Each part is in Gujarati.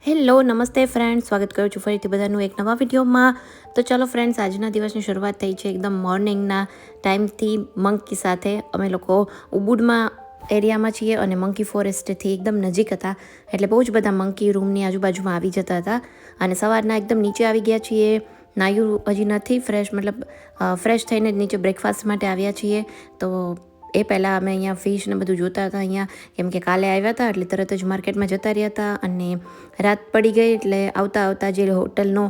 હેલો નમસ્તે ફ્રેન્ડ્સ, સ્વાગત કરું છું ફરીથી બધાનું એક નવા વિડીયોમાં. તો ચલો ફ્રેન્ડ્સ, આજના દિવસની શરૂઆત થઈ છે એકદમ મોર્નિંગના ટાઈમથી મંકી સાથે. અમે લોકો ઉબુડમાં એરિયામાં છીએ અને મંકી ફોરેસ્ટથી એકદમ નજીક હતા, એટલે બહુ જ બધા મંકી રૂમની આજુબાજુમાં આવી જતા હતા. અને સવારના એકદમ નીચે આવી ગયા છીએ. નાયું હજી નથી ફ્રેશ થઈને જ નીચે બ્રેકફાસ્ટ માટે આવ્યા છીએ. તો એ પહેલાં અમે અહીંયા ફિશ ને બધું જોતા હતા અહીંયા, કેમ કે કાલે આવ્યા હતા એટલે તરત જ માર્કેટમાં જતા રહ્યા હતા. અને રાત પડી ગઈ એટલે આવતા આવતા જે હોટલનો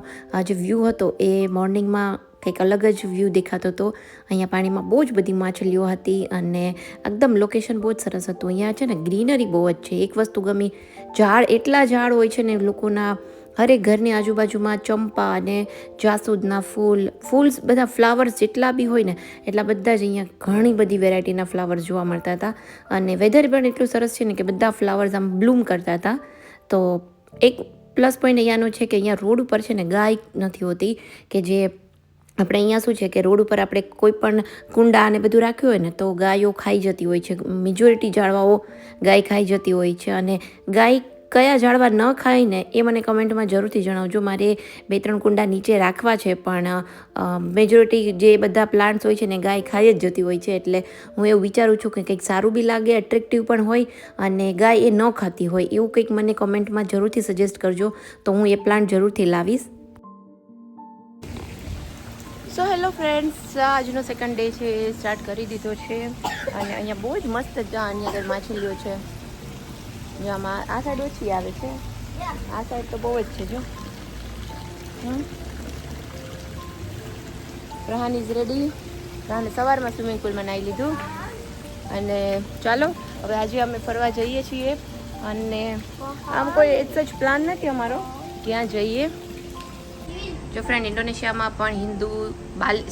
જે વ્યૂ હતો એ મોર્નિંગમાં કંઈક અલગ જ વ્યૂ દેખાતો હતો. અહીંયા પાણીમાં બહુ જ બધી માછલીઓ હતી અને એકદમ લોકેશન બહુ જ સરસ હતું. અહીંયા છે ને ગ્રીનરી બહુ જ છે. એક વસ્તુ ગમી, એટલા ઝાડ હોય છે ને લોકોના હરેક ઘરની આજુબાજુમાં ચંપા અને જાસૂદના ફૂલ્સ બધા ફ્લાવર્સ જેટલા બી હોય ને એટલા બધા જ અહીંયા ઘણી બધી વેરાયટીના ફ્લાવર્સ જોવા મળતા હતા. અને વેધર પણ એટલું સરસ છે ને કે બધા ફ્લાવર્સ આમ બ્લૂમ કરતા હતા. તો એક પ્લસ પોઈન્ટ અહીંયાનો છે કે અહીંયા રોડ ઉપર છે ને ગાય નથી હોતી, કે જે આપણે અહીંયા શું છે કે રોડ ઉપર આપણે કોઈ પણ કુંડા અને બધું રાખ્યું હોય ને તો ગાયો ખાઈ જતી હોય છે. મેજોરિટી ઝાડવાઓ ગાય ખાઈ જતી હોય છે. અને ગાય કયા ઝાડવા ન ખાય ને એ મને કમેન્ટમાં જરૂરથી જણાવજો. મારે 2-3 કુંડા નીચે રાખવા છે, પણ મેજોરિટી જે બધા પ્લાન્ટ્સ હોય છે ને ગાય ખાઈ જ જતી હોય છે. એટલે હું એવું વિચારું છું કે કંઈક સારું બી લાગે, એટ્રેક્ટિવ પણ હોય અને ગાય એ ન ખાતી હોય એવું કંઈક મને કમેન્ટમાં જરૂરથી સજેસ્ટ કરજો, તો હું એ પ્લાન્ટ જરૂરથી લાવીશ. સો હેલો ફ્રેન્ડ્સ, આજનો સેકન્ડ ડે છે, સ્ટાર્ટ કરી દીધો છે. અને અહીંયા બહુ જ મસ્ત અહીંયા આગળ માછલીઓ છે. જો આમાં આ સાઈડ ઓછી આવે છે, આ સાઈડ તો બહુ જ છે. જો પ્રહાન ઇઝ રેડી. પ્રહાને સવારમાં સ્વિમિંગ પુલમાં નાહી લીધું. અને ચાલો હવે આજે અમે ફરવા જઈએ છીએ. અને આમ કોઈ એક જ પ્લાન નથી અમારો ક્યાં જઈએ. જો ફ્રેન્ડ, ઇન્ડોનેશિયામાં પણ હિન્દુ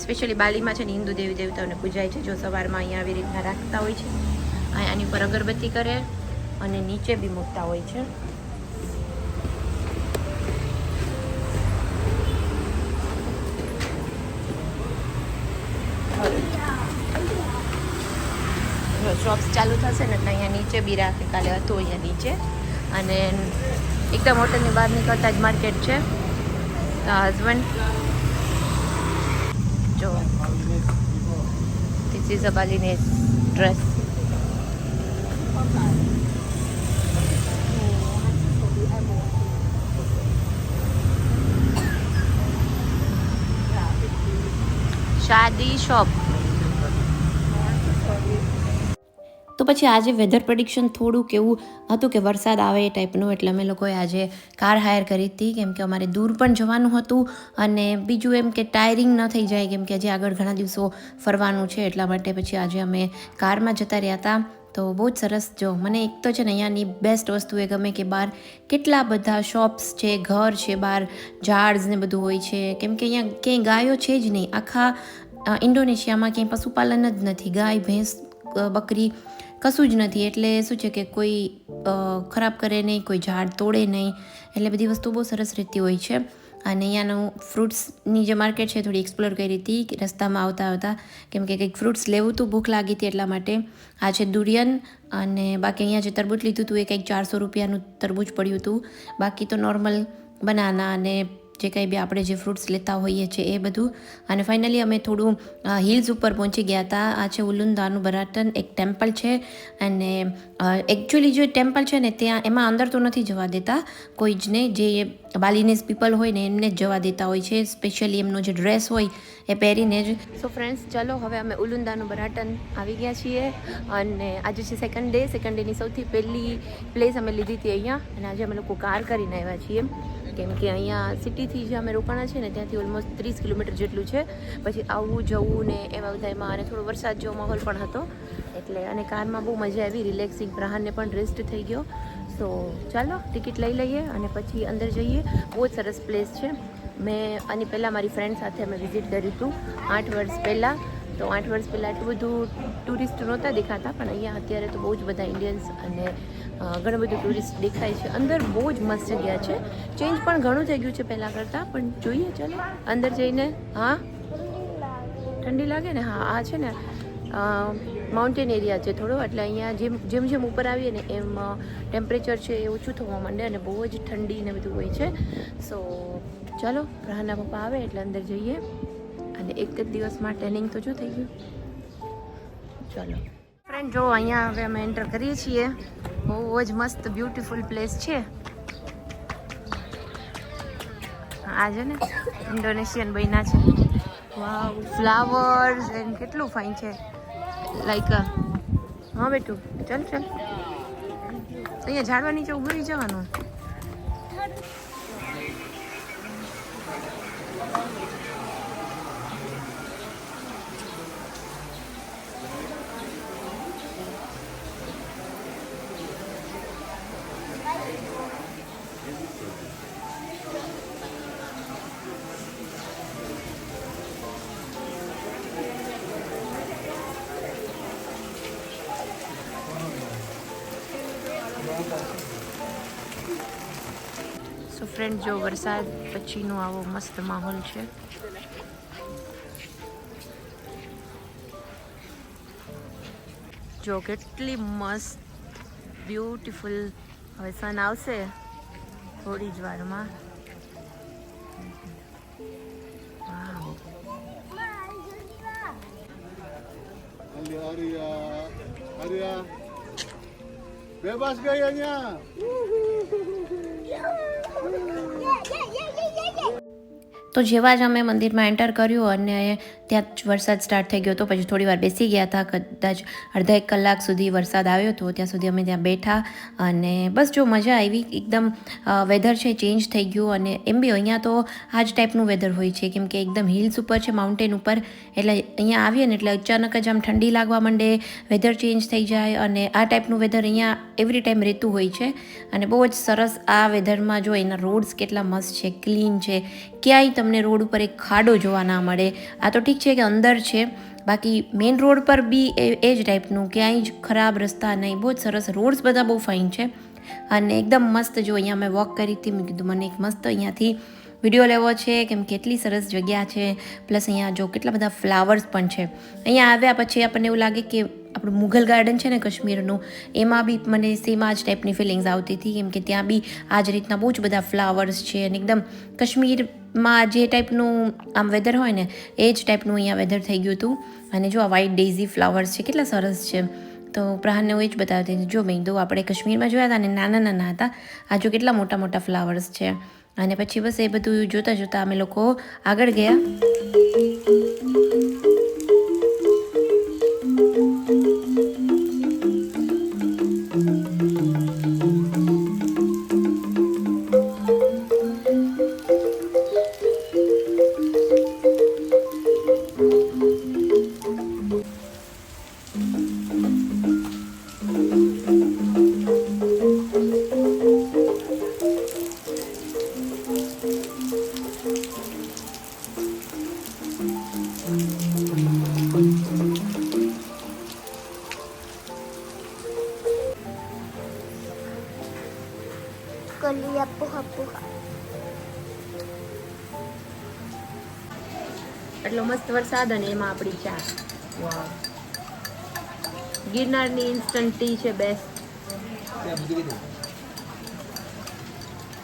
સ્પેશિયલી બાલીમાં છે ને હિન્દુ દેવી દેવતાઓને પૂજાય છે. જો સવારમાં અહીંયા આવી રીતના રાખતા હોય છે, આની ઉપર અગરબત્તી કરે અને નીચે બી મૂકતા હોય છે. શોપ્સ ચાલુ થશે ને એટલે અહીંયા નીચે બી રાખે. કાલે હતું અહીંયા નીચે. અને એકદમ હોટલની બહાર નીકળતા જ માર્કેટ છે. હસબન્ડ જો ધીસ ઇઝ અ બાલીનેઝ ડ્રેસ. શાદી શોપ. તો પછી આજે વેધર પ્રેડિક્શન થોડુંક એવું હતું કે વરસાદ આવે એ ટાઈપનું, એટલે અમે લોકોએ આજે કાર હાયર કરી હતી, કેમ કે અમારે દૂર પણ જવાનું હતું. અને બીજું એમ કે ટાયરિંગ ન થઈ જાય, કેમ કે હજી આગળ ઘણા દિવસો ફરવાનું છે, એટલા માટે પછી આજે અમે કારમાં જતા રહ્યા હતા. તો બહુ જ સરસ. જો મને એક તો છે ને અહીંયાની બેસ્ટ વસ્તુ એ ગમે કે બહાર કેટલા બધા શોપ્સ છે, ઘર છે, બહાર ઝાડ્સ ને બધું હોય છે. કેમ કે અહીંયા ક્યાંય ગાયો છે જ નહીં. આખા ઇન્ડોનેશિયામાં ક્યાંય પશુપાલન જ નથી. ગાય, ભેંસ, બકરી કશું જ નથી. એટલે શું છે કે કોઈ ખરાબ કરે નહીં, કોઈ ઝાડ તોડે નહીં, એટલે બધી વસ્તુ બહુ સરસ રહેતી હોય છે. અને અહીંયાનું ફ્રૂટ્સની જે માર્કેટ છે થોડી એક્સપ્લોર કરી હતી રસ્તામાં આવતા, કેમ કે કંઈક ફ્રૂટ્સ લેવું હતું, ભૂખ લાગી હતી એટલા માટે. આ છે દુરિયન. અને બાકી અહીંયા જે તરબૂચ લીધું હતું એ કંઈક 400 રૂપિયાનું તરબૂચ પડ્યું હતું. બાકી તો નોર્મલ બનાના અને જે કંઈ બી આપણે જે ફ્રૂટ્સ લેતા હોઈએ છીએ એ બધું. અને ફાઇનલી અમે થોડું હિલ્સ ઉપર પહોંચી ગયા હતા. આ છે ઉલુન્દાનું બરાટન, એક ટેમ્પલ છે. અને એકચ્યુઅલી જે ટેમ્પલ છે ને ત્યાં એમાં અંદર તો નથી જવા દેતા કોઈ જ ને, જે બાલીનેઝ પીપલ હોય ને એમને જ જવા દેતા હોય છે. સ્પેશિયલી એમનો જે ડ્રેસ હોય એ પહેરીને જ. સો ફ્રેન્ડ્સ, ચાલો હવે અમે ઉલુન્દાનું બરાટન આવી ગયા છીએ. અને આજે છે સેકન્ડ ડેની સૌથી પહેલી પ્લેસ અમે લીધી હતી અહીંયા. અને આજે અમે લોકો કાર કરીને આવ્યા છીએ, કેમ કે અહીંયા સિટીથી જે અમે રોકાણા છે ને ત્યાંથી ઓલમોસ્ટ 30 કિલોમીટર જેટલું છે. પછી આવવું જવું ને એમાં બધામાં, અને થોડો વરસાદ જેવો માહોલ પણ હતો એટલે. અને કારમાં બહુ મજા આવી, રિલેક્સિંગ. પ્રહાનને પણ રેસ્ટ થઈ ગયો. સો ચાલો ટિકિટ લઈ લઈએ અને પછી અંદર જઈએ. બહુ જ સરસ પ્લેસ છે. મેં આની પહેલાં મારી ફ્રેન્ડ સાથે અમે વિઝિટ કર્યું હતું 8 વર્ષ પહેલાં. તો 8 વર્ષ પહેલાં એટલું બધું ટુરિસ્ટ નહોતા દેખાતા, પણ અહીંયા અત્યારે તો બહુ જ બધા ઇન્ડિયન્સ અને ઘણું બધું ટુરિસ્ટ દેખાય છે. અંદર બહુ જ મસ્ત જગ્યા છે. ચેન્જ પણ ઘણું થઈ ગયું છે પહેલાં કરતાં, પણ જોઈએ ચાલો અંદર જઈને. હા ઠંડી લાગે ને. હા આ છે ને માઉન્ટેન એરિયા છે થોડો, એટલે અહીંયા જેમ જેમ ઉપર આવીએ ને એમ ટેમ્પરેચર છે એ ઓછું થવા માંડે અને બહુ જ ઠંડી ને બધું હોય છે. સો ચાલો પ્રહાના પપ્પા આવે એટલે અંદર જઈએ અને એક જ દિવસમાં ટ્રેનિંગ તો જો થઈ ગયું. ચાલો ફ્રેન્ડ, જો અહીંયા હવે અમે એન્ટર કરીએ છીએ. બહુ જ મસ્ત બ્યુટીફુલ પ્લેસ છે. આ છે ને ઇન્ડોનેશિયન બન્યા છે. વાવ, ફ્લાવર્સ એન્ડ કેટલું ફાઇન છે. લાઈક હા બેટું, ચાલ ચાલ અહીંયા ઝાડવા નીચે ઉભું રહી જવાનું. સો ફ્રેન્ડ, જો વરસાદ પછીનો આવો મસ્ત માહોલ છે. જો કેટલી મસ્ત બ્યુટીફુલ. હવે સન આવશે થોડી જ વારમાં. બેબાસ ગઈ અહીંયા. તો જેવા જ અમે મંદિરમાં એન્ટર કર્યું અને ત્યાં જ વરસાદ સ્ટાર્ટ થઈ ગયો હતો. પછી થોડી વાર બેસી ગયા હતા, કદાચ અડધા 1 કલાક સુધી વરસાદ આવ્યો હતો. ત્યાં સુધી અમે ત્યાં બેઠા અને બસ જો મજા આવી. એકદમ વેધર છે ચેન્જ થઈ ગયું. અને એમ બી અહીંયા તો આ જ ટાઈપનું વેધર હોય છે, કેમ કે એકદમ હિલ્સ ઉપર છે, માઉન્ટેન ઉપર, એટલે અહીંયા આવીએ ને એટલે અચાનક જ આમ ઠંડી લાગવા માંડે, વેધર ચેન્જ થઈ જાય. અને આ ટાઈપનું વેધર અહીંયા એવરી ટાઈમ રહેતું હોય છે. અને બહુ જ સરસ આ વેધરમાં જો એના રોડ્સ કેટલા મસ્ત છે, ક્લીન છે. ક્યાંય તમને રોડ ઉપર એક ખાડો જોવા ના મળે. આ તો ઠીક છે કે અંદર છે, બાકી મેઇન રોડ પર બી એ જ ટાઈપનું ક્યાંય જ ખરાબ રસ્તા નહીં. બહુ જ સરસ રોડ્સ બધા બહુ ફાઇન છે અને એકદમ મસ્ત. જો અહીંયા અમે વોક કરી હતી, મેં કીધું મને એક મસ્ત અહીંયાથી વિડીયો લેવો છે, કેમ કે કેટલી સરસ જગ્યા છે. પ્લસ અહીંયા જો કેટલા બધા ફ્લાવર્સ પણ છે. અહીંયા આવ્યા પછી આપણને એવું લાગે કે આપણું મુઘલ ગાર્ડન છે ને કાશ્મીરનું, એમાં બી મને સેમ આ જ ટાઈપની ફિલિંગ્સ આવતી હતી, કેમ કે ત્યાં બી આ જ રીતના બહુ જ બધા ફ્લાવર્સ છે. અને એકદમ કાશ્મીરમાં જે ટાઈપનું આમ વેધર હોય ને એ જ ટાઈપનું અહીંયા વેધર થઈ ગયું હતું. અને જો આ વ્હાઇટ ડેઝી ફ્લાવર્સ છે, કેટલા સરસ છે. તો પ્રહારને હું એ જ બતાવતી હતી. જો મેં કીધું આપણે કાશ્મીરમાં જોયા હતા અને નાના નાના હતા, આ જો કેટલા મોટા મોટા ફ્લાવર્સ છે. અને પછી બસ એ બધું જોતાં જોતાં અમે લોકો આગળ ગયા. એટલો મસ્ત વરસાદ અને એમાં આપણી ચા. વાહ, ગિરનારની ઇન્સ્ટન્ટ ટી છે બેસ્ટ.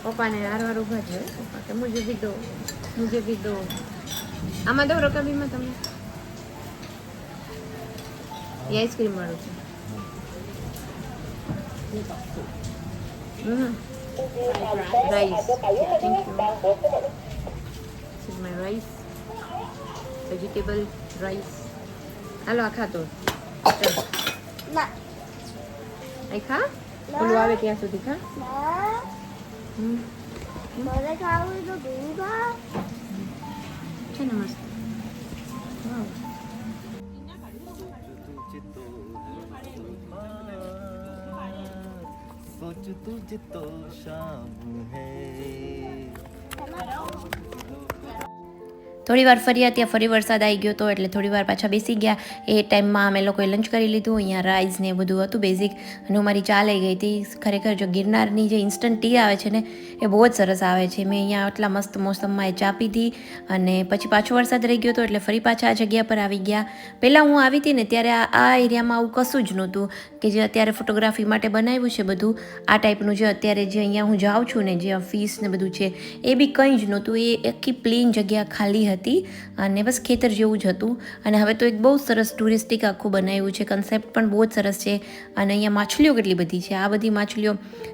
પપ્પાને હારવાર ઊભા છે. પપ્પા કે મુજે ભી દો. આમાં દો રકાબીમાં તમને. એ આઈસ્ક્રીમ વાળું છે. Rice. Thank you. This is my rice. Vegetable rice. હાલો આ ખાતો ના ખા, ઓલું આવે ત્યાં સુધી ખા. મારે ખાવું તો તું ખા છે ને મસ્ત. सोच तुझ तो शाम है. થોડી વાર ફર્યા, ત્યાં ફરી વરસાદ આવી ગયો હતો એટલે થોડી વાર પાછા બેસી ગયા. એ ટાઈમમાં અમે લોકોએ લંચ કરી લીધું. અહીંયા રાઈસ ને એ બધું હતું બેઝિક, અને મારી ચા લઈ ગઈ હતી. ખરેખર જો ગિરનારની જે ઇન્સ્ટન્ટ ટી આવે છે ને એ બહુ જ સરસ આવે છે. મેં અહીંયા આટલા મસ્ત મોસમમાં એ ચા પીધી, અને પછી પાછો વરસાદ રહી ગયો હતો એટલે ફરી પાછા આ જગ્યા પર આવી ગયા. પહેલાં હું આવી હતી ને ત્યારે આ એરિયામાં આવું કશું જ નહોતું કે જે અત્યારે ફોટોગ્રાફી માટે બનાવ્યું છે બધું આ ટાઈપનું. જે અત્યારે જે અહીંયા હું જાઉં છું ને, જે ફીસ ને બધું છે એ બી કંઈ જ નહોતું. એ આખી પ્લેન જગ્યા ખાલી હતી અને બસ ખેતર જેવું જ હતું. અને હવે તો એક બહુ સરસ ટુરિસ્ટિક આખું બનાવ્યું છે. કન્સેપ્ટ પણ બહુ જ સરસ છે. અને અહીંયા માછલીઓ કેટલી બધી છે. આ બધી માછલીઓ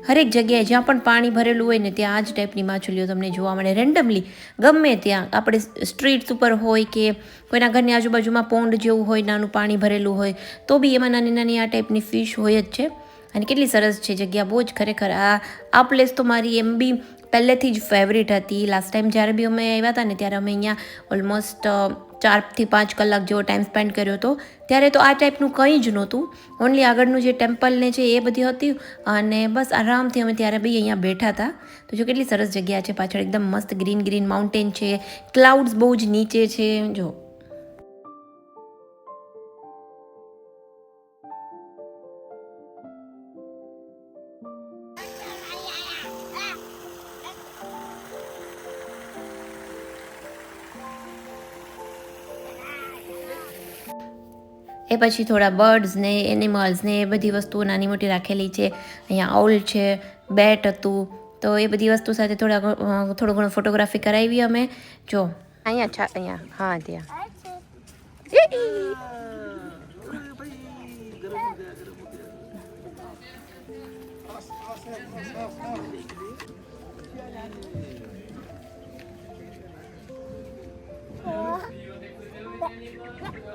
હરેક જગ્યાએ જ્યાં પણ પાણી ભરેલું હોય ને ત્યાં આ જ ટાઈપની માછલીઓ તમને જોવા મળે. રેન્ડમલી ગમે ત્યાં આપણે સ્ટ્રીટ્સ ઉપર હોય કે કોઈના ઘરની આજુબાજુમાં પોન્ડ જેવું હોય, નાનું પાણી ભરેલું હોય, તો બી એમાં નાની નાની આ ટાઈપની ફિશ હોય જ છે. અને કેટલી સરસ છે જગ્યા, બહુ જ ખરેખર. આ પ્લેસ તો મારી એમ બી પહેલેથી જ ફેવરિટ હતી. લાસ્ટ ટાઈમ જ્યારે બી અમે આવ્યા હતા ને ત્યારે અમે અહીંયા ઓલમોસ્ટ 4 થી 5 કલાક જેવો ટાઈમ સ્પેન્ડ કર્યો હતો. ત્યારે તો આ ટાઈપનું કંઈ જ નહોતું. ઓનલી આગળનું જે ટેમ્પલ ને છે એ બધી હતી, અને બસ આરામથી અમે ત્યારે બી અહીંયા બેઠા હતા. તો જો કેટલી સરસ જગ્યા છે. પાછળ એકદમ મસ્ત ગ્રીન ગ્રીન માઉન્ટેન છે, ક્લાઉડ્સ બહુ જ નીચે છે. જો એ પછી થોડા બર્ડ્સ ને એનિમલ્સ ને એ બધી વસ્તુઓ નાની મોટી રાખેલી છે. અહીંયા ઓલ છે, બેટ હતું, તો એ બધી વસ્તુ સાથે થોડું ઘણું ફોટોગ્રાફી કરાવી અમે. જો અહીંયા હા ત્યાં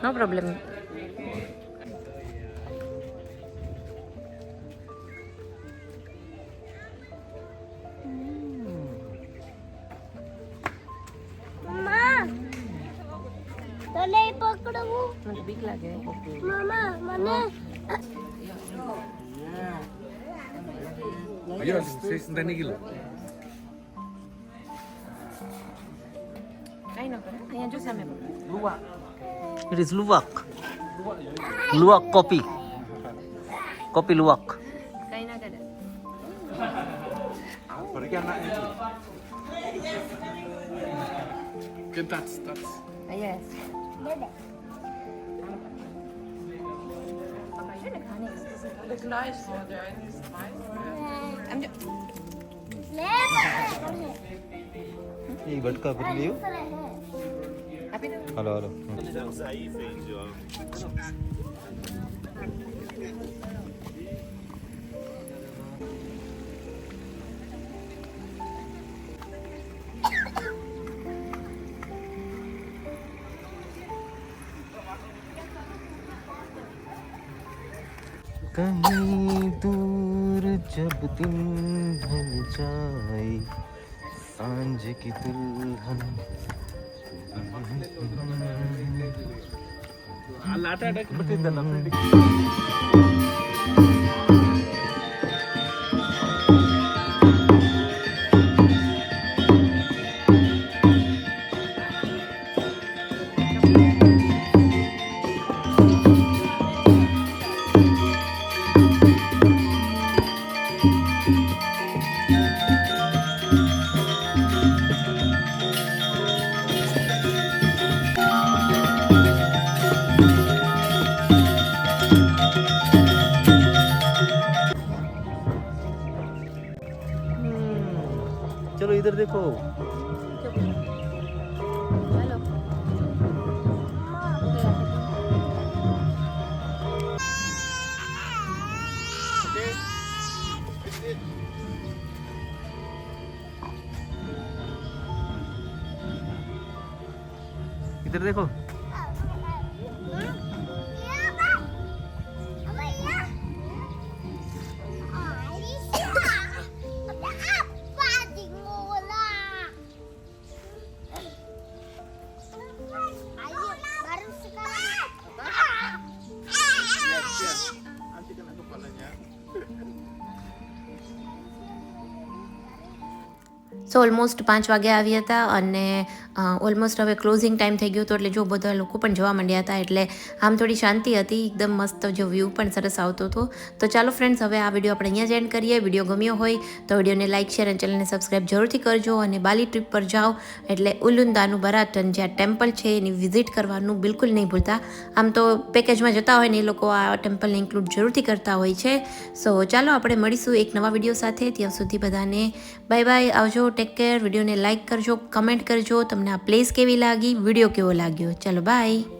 નો પ્રોબ્લેમ. તને પકડવું મને બીક લાગે. મામા મને Ayo, 60 kilo. કાંઈ ન કરે. અહીંયા જો સામે Luwak. It is luwak. Luwak kopi. Kopi luwak. કાંઈ ના કરે. Pergi anaknya itu. Kentas, tas. Yes. દે લે Ini vodka beri you. Halo, halo. कहीं दूर जब दिन ढल जाए सांझ की दुल्हन Lata ada seperti dalam चलो इधर देखो इधर देखो સો ઓલમોસ્ટ 5 વાગે આવ્યા હતા, અને ઓલમોસ્ટ હવે ક્લોઝિંગ ટાઈમ થઈ ગયો હતો એટલે જો બધા લોકો પણ જવા માંડ્યા હતા એટલે આમ થોડી શાંતિ હતી, એકદમ મસ્ત જો વ્યૂ પણ સરસ આવતો હતો. તો ચાલો ફ્રેન્ડ્સ, હવે આ વિડીયો આપણે અહીંયા જ એન્ડ કરીએ. વિડીયો ગમ્યો હોય તો વિડીયોને લાઇક, શેર અને ચેનલને સબસ્ક્રાઈબ જરૂરથી કરજો. અને બાલી ટ્રીપ પર જાઓ એટલે ઉલુંદાનું બરાટન જ્યાં ટેમ્પલ છે એની વિઝિટ કરવાનું બિલકુલ નહીં ભૂલતા. આમ તો પેકેજમાં જતા હોય ને એ લોકો આ ટેમ્પલને ઇન્ક્લુડ જરૂરથી કરતા હોય છે. સો ચાલો આપણે મળીશું એક નવા વિડીયો સાથે. ત્યાં સુધી બધાને બાય બાય, આવજો, ટેક કેર. વિડીયોને લાઇક કરજો, કમેન્ટ કરજો તમને આ પ્લેસ કેવી લાગી, વિડીયો કેવો લાગ્યો. ચલો બાય.